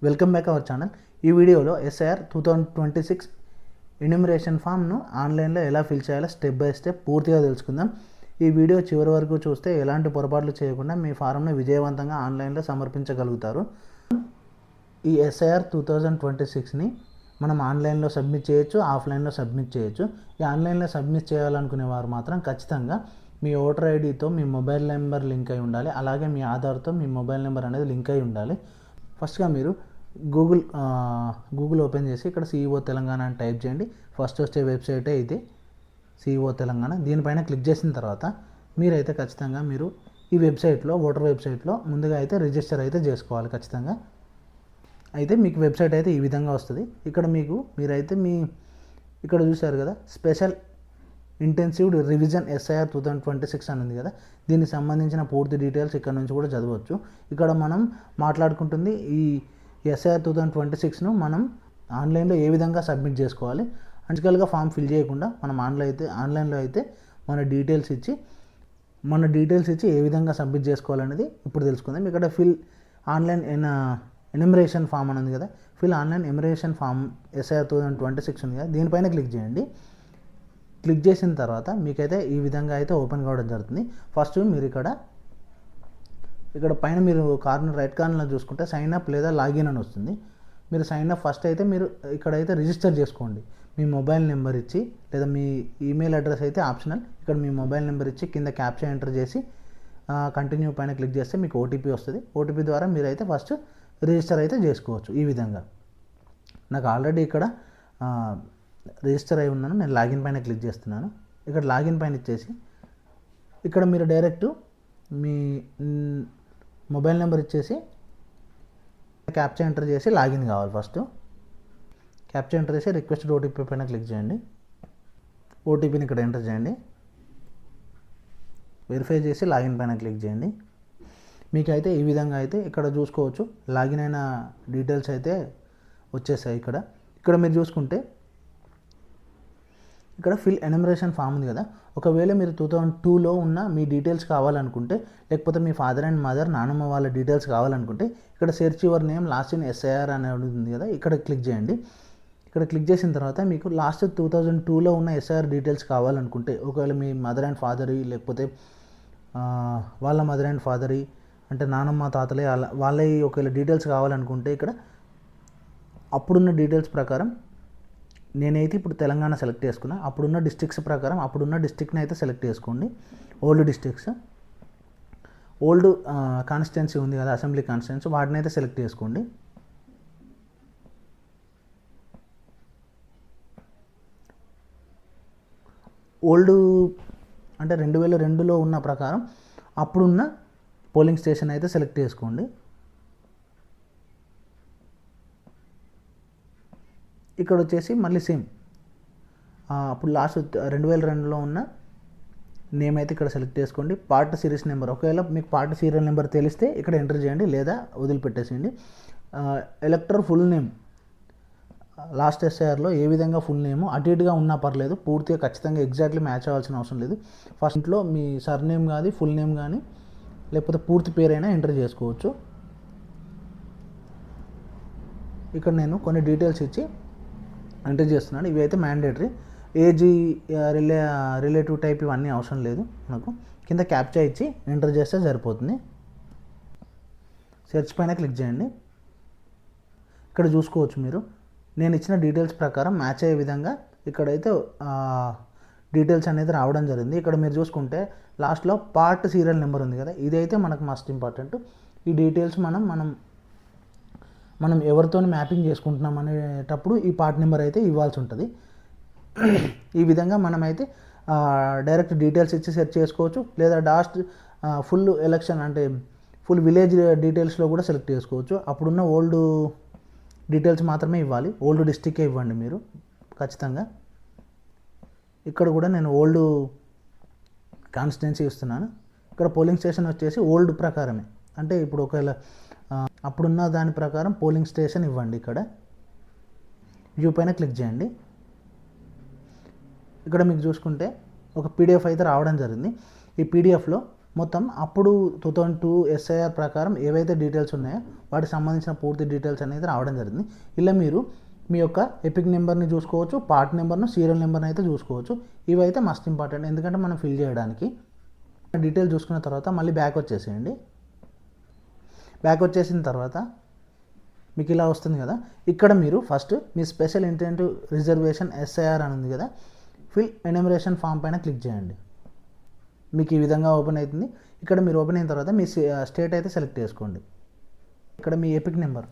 Welcome back our channel. ఈ వీడియోలో SIR 2026 enumeration ఫామ్ను ఆన్లైన్లో ఎలా ఫిల్ చేయాలో స్టెప్ బై స్టెప్ పూర్తిగా తెలుసుకుందాం. ఈ వీడియో చివరి వరకు చూస్తే ఎలాంటి పొరపాట్లు చేయకుండా మీ ఫారంను విజయవంతంగా ఆన్లైన్లో సమర్పించగలుగుతారు. ఈ ఎస్ఐఆర్ 2026ని మనం ఆన్లైన్లో సబ్మిట్ చేయొచ్చు, ఆఫ్లైన్లో సబ్మిట్ చేయొచ్చు. ఈ ఆన్లైన్లో సబ్మిట్ చేయాలనుకునే వారు మాత్రం ఖచ్చితంగా మీ ఓటర్ ఐడితో మీ మొబైల్ నెంబర్ లింక్ అయి ఉండాలి. అలాగే మీ ఆధార్తో మీ మొబైల్ నెంబర్ అనేది లింక్ అయి ఉండాలి. ఫస్ట్గా మీరు గూగుల్ ఓపెన్ చేసి ఇక్కడ సిఇఓ తెలంగాణ అని టైప్ చేయండి. ఫస్ట్ వచ్చే వెబ్సైటే ఇది సిఇఓ తెలంగాణ. దీనిపైన క్లిక్ చేసిన తర్వాత మీరైతే ఖచ్చితంగా మీరు ఈ వెబ్సైట్లో ఓటర్ వెబ్సైట్లో ముందుగా అయితే రిజిస్టర్ అయితే చేసుకోవాలి ఖచ్చితంగా. అయితే మీకు వెబ్సైట్ అయితే ఈ విధంగా వస్తుంది. ఇక్కడ మీరైతే ఇక్కడ చూశారు కదా, స్పెషల్ ఇంటెన్సివ్ రివిజన్ ఎస్ఐఆర్ 2026 అని ఉంది కదా, దీనికి సంబంధించిన పూర్తి డీటెయిల్స్ ఇక్కడ నుంచి కూడా చదవచ్చు. ఇక్కడ మనం మాట్లాడుకుంటుంది ఈ ఎస్ఐఆర్ 2026ను మనం ఆన్లైన్లో ఏ విధంగా సబ్మిట్ చేసుకోవాలి. ఫిజికల్గా ఫామ్ ఫిల్ చేయకుండా మనం ఆన్లైన్లో అయితే మన డీటెయిల్స్ ఇచ్చి ఏ విధంగా సబ్మిట్ చేసుకోవాలనేది ఇప్పుడు తెలుసుకుందాం. ఇక్కడ ఫిల్ ఆన్లైన్ ఎన్యూమరేషన్ ఫామ్ అని ఉంది కదా, fill online enumeration form SIR 2026 ఉంది కదా, దీనిపైన క్లిక్ చేయండి. క్లిక్ చేసిన తర్వాత మీకైతే ఈ విధంగా అయితే ఓపెన్ కావడం జరుగుతుంది. ఫస్ట్ మీరు ఇక్కడ పైన మీరు రైట్ కార్నర్లో చూసుకుంటే సైన్ అప్ లేదా లాగిన్ అని వస్తుంది. మీరు సైన్ అప్ ఫస్ట్ అయితే మీరు ఇక్కడైతే రిజిస్టర్ చేసుకోండి. మీ మొబైల్ నెంబర్ ఇచ్చి లేదా మీ ఈమెయిల్ అడ్రస్ అయితే ఆప్షనల్. ఇక్కడ మీ మొబైల్ నెంబర్ ఇచ్చి కింద క్యాప్చా ఎంటర్ చేసి కంటిన్యూ పైన క్లిక్ చేస్తే మీకు ఓటీపీ వస్తుంది. ఓటీపీ ద్వారా మీరైతే ఫస్ట్ రిజిస్టర్ అయితే చేసుకోవచ్చు. ఈ విధంగా నాకు ఆల్రెడీ ఇక్కడ రిజిస్టర్ అయి ఉన్నాను. నేను లాగిన్ పైన క్లిక్ చేస్తున్నాను. ఇక్కడ లాగిన్ పైన ఇచ్చేసి ఇక్కడ మీరు డైరెక్ట్ మీ మొబైల్ నెంబర్ ఇచ్చేసి క్యాప్చా ఎంటర్ చేసి లాగిన్ కావాలి. ఫస్ట్ క్యాప్చా ఎంటర్ చేసి రిక్వెస్టెడ్ ఓటీపీ పైన క్లిక్ చేయండి. ఓటీపీని ఇక్కడ ఎంటర్ చేయండి. వెరిఫై చేసి లాగిన్ పైన క్లిక్ చేయండి. మీకైతే ఈ విధంగా అయితే ఇక్కడ చూసుకోవచ్చు, లాగిన్ అయిన డీటెయిల్స్ అయితే వచ్చేసాయి. ఇక్కడ మీరు చూసుకుంటే ఇక్కడ ఫిల్ ఎన్యూమరేషన్ ఫామ్ ఉంది కదా, ఒకవేళ మీరు 2002లో ఉన్న మీ డీటెయిల్స్ కావాలనుకుంటే, లేకపోతే మీ ఫాదర్ అండ్ మదర్ నాన్నమ్మ వాళ్ళ డీటెయిల్స్ కావాలనుకుంటే ఇక్కడ search your name last in SIR అనేది ఉంది కదా, ఇక్కడ క్లిక్ చేయండి. ఇక్కడ క్లిక్ చేసిన తర్వాత మీకు లాస్ట్ 2002లో ఉన్న ఎస్ఐఆర్ డీటెయిల్స్ కావాలనుకుంటే, ఒకవేళ మీ మదర్ అండ్ ఫాదర్ లేకపోతే వాళ్ళ మదర్ అండ్ ఫాదర్ అంటే నానమ్మ తాతలే వాళ్ళ ఒకవేళ డీటెయిల్స్ కావాలనుకుంటే ఇక్కడ అప్పుడున్న డీటెయిల్స్ ప్రకారం నేనైతే ఇప్పుడు తెలంగాణ సెలెక్ట్ చేసుకున్నా. అప్పుడున్న డిస్ట్రిక్ట్స్ ప్రకారం అప్పుడున్న డిస్ట్రిక్ట్ని అయితే సెలెక్ట్ చేసుకోండి. ఓల్డ్ డిస్ట్రిక్ట్స్, ఓల్డ్ కాన్స్టిట్యున్సీ ఉంది కదా, అసెంబ్లీ కాన్స్టిట్యున్సీ, వాటిని అయితే సెలెక్ట్ చేసుకోండి. ఓల్డ్ అంటే 2002లో ఉన్న ప్రకారం అప్పుడున్న పోలింగ్ స్టేషన్ అయితే సెలెక్ట్ చేసుకోండి. ఇక్కడ వచ్చేసి మళ్ళీ సేమ్ అప్పుడు లాస్ట్ 2002లో ఉన్న నేమ్ అయితే ఇక్కడ సెలెక్ట్ చేసుకోండి. పార్ట్ సిరీస్ నెంబర్, ఒకవేళ మీకు పార్ట్ సీరియల్ నెంబర్ తెలిస్తే ఇక్కడ ఎంటర్ చేయండి, లేదా వదిలిపెట్టేసేయండి. ఎలక్టర్ ఫుల్ నేమ్ లాస్ట్ ఎస్ఐఆర్లో ఏ విధంగా ఫుల్ నేమ్ అటు ఇటుగా ఉన్నా పర్లేదు, పూర్తిగా ఖచ్చితంగా ఎగ్జాక్ట్లీ మ్యాచ్ అవ్వాల్సిన అవసరం లేదు. ఫస్ట్లో మీ సర్ నేమ్ కానీ ఫుల్ నేమ్ కానీ లేకపోతే పూర్తి పేరైనా ఎంటర్ చేసుకోవచ్చు. ఇక్కడ నేను కొన్ని డీటెయిల్స్ ఇచ్చి ఎంటర్ చేస్తున్నాను. ఇవి అయితే మ్యాండేటరీ. ఏజ్, రిలేటివ్ టైప్ ఇవన్నీ అవసరం లేదు మనకు. కింద క్యాప్చా ఇచ్చి ఎంటర్ చేస్తే సరిపోతుంది. సెర్చ్ పైన క్లిక్ చేయండి. ఇక్కడ చూసుకోవచ్చు మీరు నేను ఇచ్చిన డీటెయిల్స్ ప్రకారం మ్యాచ్ అయ్యే విధంగా ఇక్కడైతే డీటెయిల్స్ అనేది రావడం జరిగింది. ఇక్కడ మీరు చూసుకుంటే లాస్ట్లో పార్ట్ సీరియల్ నెంబర్ ఉంది కదా, ఇదైతే మనకు మస్ట్ ఇంపార్టెంట్. ఈ డీటెయిల్స్ మనం ఎవరితో మ్యాపింగ్ చేసుకుంటున్నాం అనేటప్పుడు ఈ పార్ట్ నెంబర్ అయితే ఇవ్వాల్సి ఉంటుంది. ఈ విధంగా మనమైతే డైరెక్ట్ డీటెయిల్స్ ఇచ్చి సెర్చ్ చేసుకోవచ్చు, లేదా ఫుల్ ఎలక్షన్ అంటే ఫుల్ విలేజ్ డీటెయిల్స్లో కూడా సెలెక్ట్ చేసుకోవచ్చు. అప్పుడున్న ఓల్డ్ డీటెయిల్స్ మాత్రమే ఇవ్వాలి, ఓల్డ్ డిస్ట్రిక్టే ఇవ్వండి మీరు ఖచ్చితంగా. ఇక్కడ కూడా నేను ఓల్డ్ కాన్స్టిట్యున్సీ ఇస్తున్నాను. ఇక్కడ పోలింగ్ స్టేషన్ వచ్చేసి ఓల్డ్ ప్రకారమే, అంటే ఇప్పుడు ఒకవేళ అప్పుడున్న దాని ప్రకారం పోలింగ్ స్టేషన్ ఇవ్వండి. ఇక్కడ వ్యూ పైన క్లిక్ చేయండి. ఇక్కడ మీకు చూసుకుంటే ఒక పీడిఎఫ్ అయితే రావడం జరిగింది. ఈ పీడిఎఫ్లో మొత్తం అప్పుడు 2002 ఎస్ఐఆర్ ప్రకారం ఏవైతే డీటెయిల్స్ ఉన్నాయో వాటికి సంబంధించిన పూర్తి డీటెయిల్స్ అనేది రావడం జరిగింది. ఇలా మీరు మీ యొక్క ఎపిక్ నెంబర్ని చూసుకోవచ్చు, పార్ట్ నెంబర్ను, సీరియల్ నెంబర్ని అయితే చూసుకోవచ్చు. ఇవైతే మస్ట్ ఇంపార్టెంట్, ఎందుకంటే మనం ఫిల్ చేయడానికి. డీటెయిల్స్ చూసుకున్న తర్వాత మళ్ళీ బ్యాక్ వచ్చేసేయండి. బ్యాక్ వచ్చేసిన తర్వాత మీకు ఇలా వస్తుంది కదా, ఇక్కడ మీరు ఫస్ట్ మీ స్పెషల్ ఇంటెంట్ రిజర్వేషన్ ఎస్ఐఆర్ అని ఉంది కదా, ఫిల్ ఎన్యూమరేషన్ ఫామ్ పైన క్లిక్ చేయండి. మీకు ఈ విధంగా ఓపెన్ అవుతుంది. ఇక్కడ మీరు ఓపెన్ అయిన తర్వాత మీ స్టేట్ అయితే సెలెక్ట్ చేసుకోండి. ఇక్కడ మీ ఎపిక్ నెంబర్,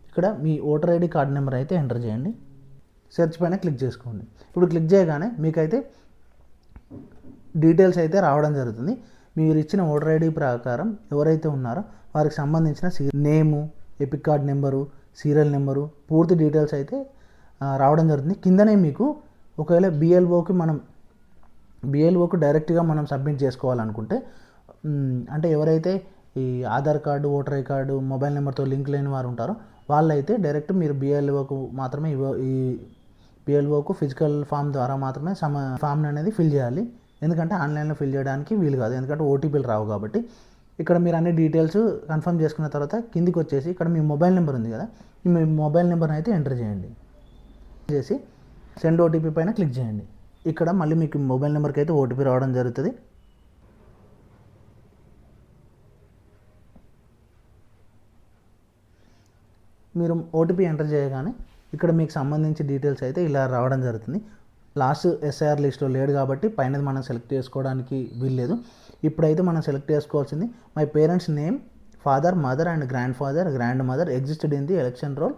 ఇక్కడ మీ ఓటర్ ఐడి కార్డ్ నెంబర్ అయితే ఎంటర్ చేయండి. సెర్చ్ పైన క్లిక్ చేసుకోండి. ఇప్పుడు క్లిక్ చేయగానే మీకైతే డీటెయిల్స్ అయితే రావడం జరుగుతుంది. మీరు ఇచ్చిన ఓటర్ ఐడి ప్రకారం ఎవరైతే ఉన్నారో వారికి సంబంధించిన name, epic card number, serial number, పూర్తి డీటెయిల్స్ అయితే రావడం జరుగుతుంది. కిందనే మీకు ఒకవేళ బిఎల్ఓకు డైరెక్ట్గా మనం సబ్మిట్ చేసుకోవాలనుకుంటే, అంటే ఎవరైతే ఈ Aadhaar card, voter ID card, mobile నెంబర్తో లింక్ లేని వారు ఉంటారో వాళ్ళైతే డైరెక్ట్ మీరు బిఎల్ఓకు మాత్రమే ఈ బిఎల్ఓకు ఫిజికల్ ఫామ్ ద్వారా మాత్రమే ఫామ్ అనేది ఫిల్ చేయాలి. ఎందుకంటే ఆన్లైన్లో ఫిల్ చేయడానికి వీలు కాదు, ఎందుకంటే ఓటీపీలు రావు కాబట్టి. ఇక్కడ మీరు అన్ని డీటెయిల్స్ కన్ఫర్మ్ చేసుకున్న తర్వాత కిందికి వచ్చేసి ఇక్కడ మీ మొబైల్ నెంబర్ ఉంది కదా, మీ మొబైల్ నెంబర్ని అయితే ఎంటర్ చేయండి. చేసి సెండ్ ఓటీపీ పైన క్లిక్ చేయండి. ఇక్కడ మళ్ళీ మీకు మొబైల్ నెంబర్కి అయితే ఓటీపీ రావడం జరుగుతుంది. మీరు ఓటీపీ ఎంటర్ చేయగానే ఇక్కడ మీకు సంబంధించి డీటెయిల్స్ అయితే ఇలా రావడం జరుగుతుంది. లాస్ట్ ఎస్ఐఆర్ లిస్ట్లో లేడు కాబట్టి పైన మనం సెలెక్ట్ చేసుకోవడానికి వీల్లేదు. ఇప్పుడైతే మనం సెలెక్ట్ చేసుకోవాల్సింది my parents name, father, mother and grandfather, grandmother existed in the election roll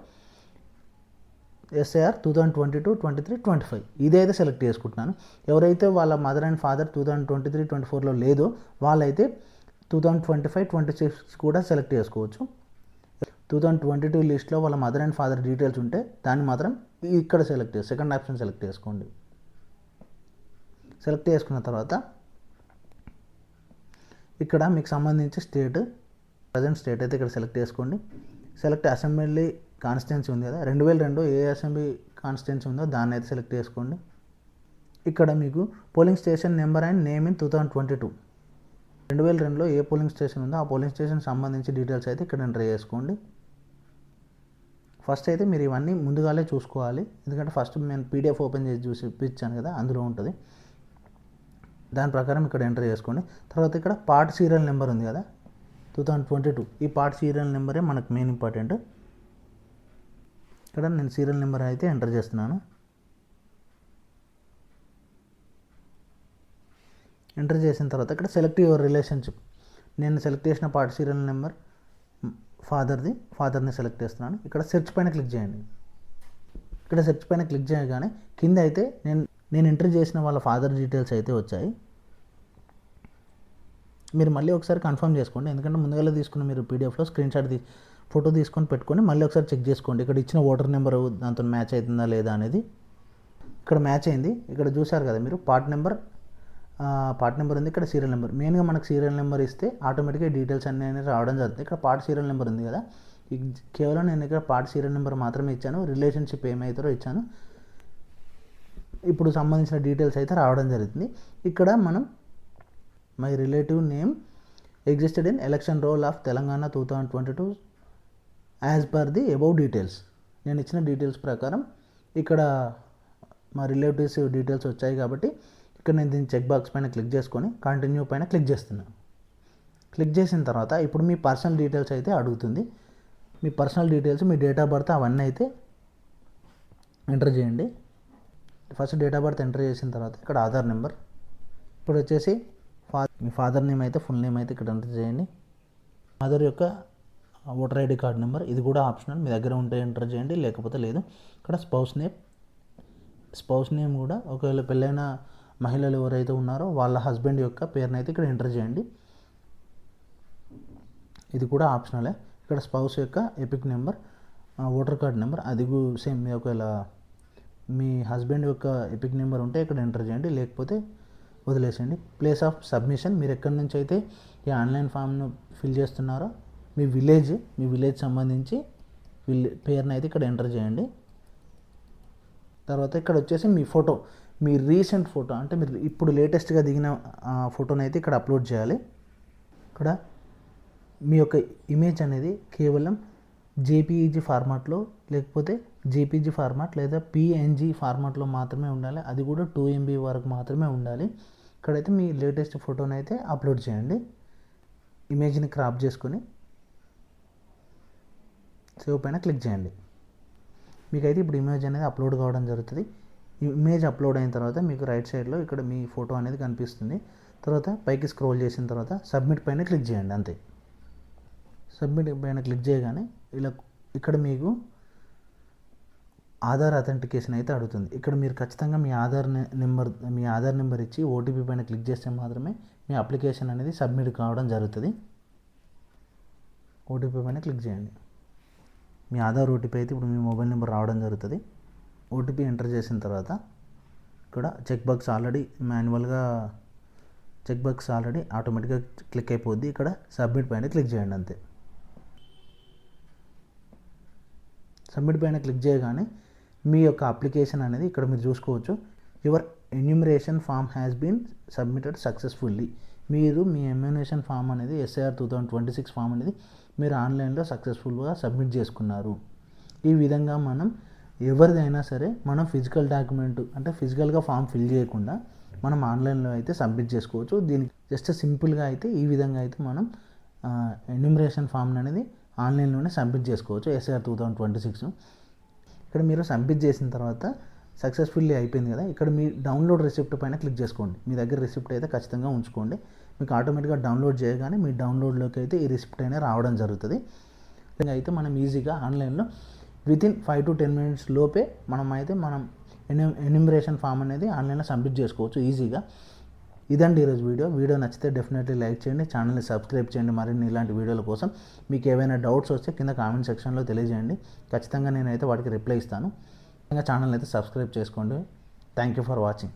SIR 2022, 23, 25 ఇదైతే సెలెక్ట్ చేసుకుంటున్నాను. ఎవరైతే వాళ్ళ మదర్ అండ్ ఫాదర్ 2023, 24లో లేదో వాళ్ళైతే 2025, 26 కూడా సెలెక్ట్ చేసుకోవచ్చు. 2022 లిస్ట్లో వాళ్ళ మదర్ అండ్ ఫాదర్ డీటెయిల్స్ ఉంటే దాన్ని మాత్రం ఇక్కడ సెకండ్ ఆప్షన్ సెలెక్ట్ చేసుకోండి. సెలెక్ట్ చేసుకున్న తర్వాత ఇక్కడ మీకు సంబంధించి ప్రజెంట్ స్టేట్ అయితే ఇక్కడ సెలెక్ట్ చేసుకోండి. సెలెక్ట్ అసెంబ్లీ కాన్స్టిట్యున్సీ ఉంది కదా, 2002 ఏ అసెంబ్లీ కాన్స్టిట్యున్సీ ఉందో దాన్ని అయితే సెలెక్ట్ చేసుకోండి. ఇక్కడ మీకు polling station number and name in 2022, 2002లో ఏ పోలింగ్ స్టేషన్ ఉందో ఆ పోలింగ్ స్టేషన్ సంబంధించి డీటెయిల్స్ అయితే ఇక్కడ ఎంటర్ చేసుకోండి. ఫస్ట్ అయితే మీరు ఇవన్నీ ముందుగానే చూసుకోవాలి, ఎందుకంటే ఫస్ట్ నేను పీడిఎఫ్ ఓపెన్ చేసి చూసి ఇప్పించాను కదా, అందులో ఉంటుంది. దాని ప్రకారం ఇక్కడ ఎంటర్ చేసుకోండి. తర్వాత ఇక్కడ పార్ట్ సీరియల్ నెంబర్ ఉంది కదా 2022, ఈ పార్ట్ సీరియల్ నెంబరే మనకు మెయిన్ ఇంపార్టెంట్. ఇక్కడ నేను సీరియల్ నెంబర్ అయితే ఎంటర్ చేస్తున్నాను. ఎంటర్ చేసిన తర్వాత ఇక్కడ సెలెక్ట్ యువర్ రిలేషన్షిప్, నేను సెలెక్ట్ చేసిన పార్ట్ సీరియల్ నెంబర్ ఫాదర్ని సెలెక్ట్ చేస్తున్నాను. ఇక్కడ సెర్చ్ పైన క్లిక్ చేయండి. ఇక్కడ సెర్చ్ పైన క్లిక్ చేయగానే కింద అయితే నేను ఎంటర్ చేసిన వాళ్ళ ఫాదర్ డీటెయిల్స్ అయితే వచ్చాయి. మీరు మళ్ళీ ఒకసారి కన్ఫర్మ్ చేసుకోండి, ఎందుకంటే ముందుగా తీసుకున్న మీరు పీడిఎఫ్లో స్క్రీన్ షాట్ ఫోటో తీసుకొని పెట్టుకొని మళ్ళీ ఒకసారి చెక్ చేసుకోండి. ఇక్కడ ఇచ్చిన ఓటర్ నెంబర్ దాంతో మ్యాచ్ అవుతుందా లేదా అనేది. ఇక్కడ మ్యాచ్ అయింది. ఇక్కడ చూసారు కదా మీరు పార్ట్ నెంబర్ ఉంది, ఇక్కడ సీరియల్ నెంబర్. మెయిన్గా మనకు సీరియల్ నెంబర్ ఇస్తే ఆటోమేటిక్గా డీటెయిల్స్ అన్నీ రావడం జరుగుతుంది. ఇక్కడ పార్ట్ సీరియల్ నెంబర్ ఉంది కదా, కేవలం నేను ఇక్కడ పార్ట్ సీరియల్ నెంబర్ మాత్రమే ఇచ్చాను, రిలేషన్షిప్ ఏమవుతారో ఇచ్చాను. ఇప్పుడు సంబంధించిన డీటెయిల్స్ అయితే రావడం జరుగుతుంది. ఇక్కడ మనం my relative name existed in election roll of Telangana 2022 as per the above details, నేను ఇచ్చిన డీటెయిల్స్ ప్రకారం ఇక్కడ మా రిలేటివ్స్ డీటెయిల్స్ వచ్చాయి కాబట్టి ఇక్కడ నేను దీన్ని చెక్ బాక్స్ పైన క్లిక్ చేసుకొని కంటిన్యూ పైన క్లిక్ చేస్తున్నాను. క్లిక్ చేసిన తర్వాత ఇప్పుడు మీ పర్సనల్ డీటెయిల్స్ అయితే అడుగుతుంది. మీ పర్సనల్ డీటెయిల్స్, మీ డేట్ ఆఫ్ బర్త్ అవన్నీ అయితే ఎంటర్ చేయండి. First date of birth enter చేసిన తర్వాత ఇక్కడ ఆధార్ నెంబర్, ఇప్పుడు వచ్చేసి మీ ఫాదర్ నేమ్ అయితే ఫుల్ నేమ్ అయితే ఇక్కడ ఎంటర్ చేయండి. మదర్ యొక్క ఓటర్ ఐడి కార్డ్ నెంబర్, ఇది కూడా ఆప్షనల్, మీ దగ్గర ఉంటే ఎంటర్ చేయండి, లేకపోతే లేదు. ఇక్కడ స్పౌస్ నేమ్ కూడా ఒకవేళ పెళ్ళైన మహిళలు ఎవరైతే ఉన్నారో వాళ్ళ హస్బెండ్ యొక్క పేరుని అయితే ఇక్కడ ఎంటర్ చేయండి, ఇది కూడా ఆప్షనలే. ఇక్కడ స్పౌస్ యొక్క epic number, voter card number అది సేమ్, ఒకవేళ మీ హస్బెండ్ యొక్క ఎపిక్ నెంబర్ ఉంటే ఇక్కడ ఎంటర్ చేయండి, లేకపోతే వదిలేసేయండి. ప్లేస్ ఆఫ్ సబ్మిషన్, మీరు ఎక్కడి నుంచి అయితే ఈ ఆన్లైన్ ఫామ్ను ఫిల్ చేస్తున్నారో మీ విలేజ్ సంబంధించి పేరుని అయితే ఇక్కడ ఎంటర్ చేయండి. తర్వాత ఇక్కడ వచ్చేసి మీ మీ రీసెంట్ ఫోటో అంటే మీరు ఇప్పుడు లేటెస్ట్గా దిగిన ఫోటోని అయితే ఇక్కడ అప్లోడ్ చేయాలి. ఇక్కడ మీ యొక్క ఇమేజ్ అనేది కేవలం జేపీఈజీ ఫార్మాట్లో లేకపోతే జేపీజీ ఫార్మాట్ లేదా పిఎన్జీ ఫార్మాట్లో మాత్రమే ఉండాలి. అది కూడా 2 MB వరకు మాత్రమే ఉండాలి. ఇక్కడైతే మీ లేటెస్ట్ ఫోటోని అయితే అప్లోడ్ చేయండి. ఇమేజ్ని క్రాప్ చేసుకొని సేవ్ పైన క్లిక్ చేయండి. మీకైతే ఇప్పుడు ఇమేజ్ అనేది అప్లోడ్ కావడం జరుగుతుంది. ఇమేజ్ అప్లోడ్ అయిన తర్వాత మీకు రైట్ సైడ్లో ఇక్కడ మీ ఫోటో అనేది కనిపిస్తుంది. తర్వాత పైకి స్క్రోల్ చేసిన తర్వాత సబ్మిట్ పైన క్లిక్ చేయండి. అంతే. సబ్మిట్ పైన క్లిక్ చేయగానే ఇలా ఇక్కడ మీకు ఆధార్ అథెంటికేషన్ అయితే అడుగుతుంది. ఇక్కడ మీరు ఖచ్చితంగా మీ ఆధార్ నెంబర్ ఇచ్చి ఓటీపీ పైన క్లిక్ చేస్తే మాత్రమే మీ అప్లికేషన్ అనేది సబ్మిట్ కావడం జరుగుతుంది. ఓటీపీ పైన క్లిక్ చేయండి. మీ ఆధార్ ఓటీపీ అయితే ఇప్పుడు మీ మొబైల్ నెంబర్ రావడం జరుగుతుంది. ఓటీపీ ఎంటర్ చేసిన తర్వాత ఇక్కడ చెక్ బాక్స్ ఆల్రెడీ ఆటోమేటిక్గా క్లిక్ అయిపోద్ది. ఇక్కడ సబ్మిట్ పైన క్లిక్ చేయండి. అంతే. సబ్మిట్ పైన క్లిక్ చేయగానే మీ యొక్క అప్లికేషన్ అనేది ఇక్కడ మీరు చూసుకోవచ్చు. Your enumeration form has been submitted successfully. మీరు మీ ఎన్యూమరేషన్ ఫామ్ అనేది SIR 2026 ఫామ్ అనేది మీరు ఆన్లైన్లో సక్సెస్ఫుల్గా సబ్మిట్ చేసుకున్నారు. ఈ విధంగా మనం ఎవరిదైనా సరే మనం ఫిజికల్ డాక్యుమెంట్ అంటే ఫిజికల్గా ఫామ్ ఫిల్ చేయకుండా మనం ఆన్లైన్లో అయితే సబ్మిట్ చేసుకోవచ్చు. దీనికి జస్ట్ సింపుల్గా అయితే ఈ విధంగా అయితే మనం ఎన్యూమరేషన్ ఫామ్ అనేది ఆన్లైన్లోనే సబ్మిట్ చేసుకోవచ్చు. SIR 2026 ఇక్కడ మీరు సబ్మిట్ చేసిన తర్వాత సక్సెస్ఫుల్లీ అయిపోయింది కదా. ఇక్కడ మీ డౌన్లోడ్ రిసిప్ట్ పైన క్లిక్ చేసుకోండి. మీ దగ్గర రిసిప్ట్ అయితే ఖచ్చితంగా ఉంచుకోండి. మీకు ఆటోమేటిక్గా డౌన్లోడ్ చేయగానే మీ డౌన్లోడ్లోకి అయితే ఈ రిసిప్ట్ అయినా రావడం జరుగుతుంది. అయితే మనం ఈజీగా ఆన్లైన్లో వితిన్ 5 to 10 minutes లోపే మనం ఎన్యూమరేషన్ ఫామ్ అనేది ఆన్లైన్లో సబ్మిట్ చేసుకోవచ్చు ఈజీగా. ఇదండి ఈరోజు వీడియో నచ్చితే డెఫినెట్లీ లైక్ చేయండి, ఛానల్ని సబ్స్క్రైబ్ చేయండి. మరిన్ని ఇలాంటి వీడియోల కోసం మీకు ఏవైనా డౌట్స్ వస్తే కింద కామెంట్ సెక్షన్లో తెలియజేయండి. ఖచ్చితంగా నేనైతే వాటికి రిప్లై ఇస్తాను. ఇంకా ఛానల్ని అయితే సబ్స్క్రైబ్ చేసుకోండి. Thank you for watching.